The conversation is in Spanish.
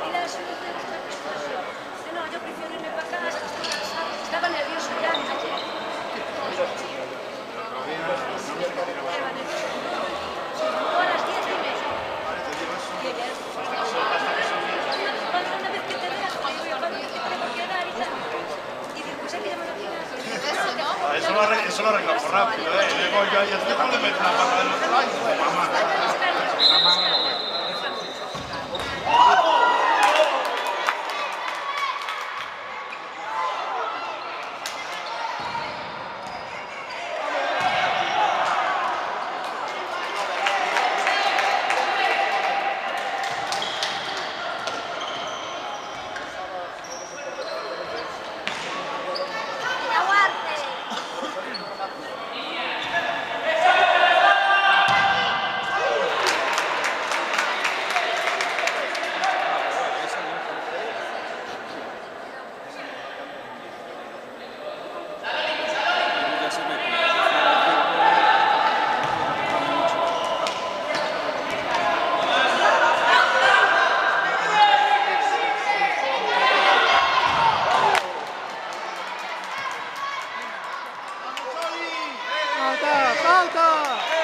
No, yo prefiero irme para casa, estaba nervioso ya ayer. A las 10:30. Y ayer, una vez que te veas, te digo, ¿cuándo te tengo que dar y tal? Y digo, pues hay que llamar al gimnasio. Eso lo arreglamos rápido, ¿eh? Luego yo y el tiempo le meto la pata del otro lado. ¡Falta! ¡Falta!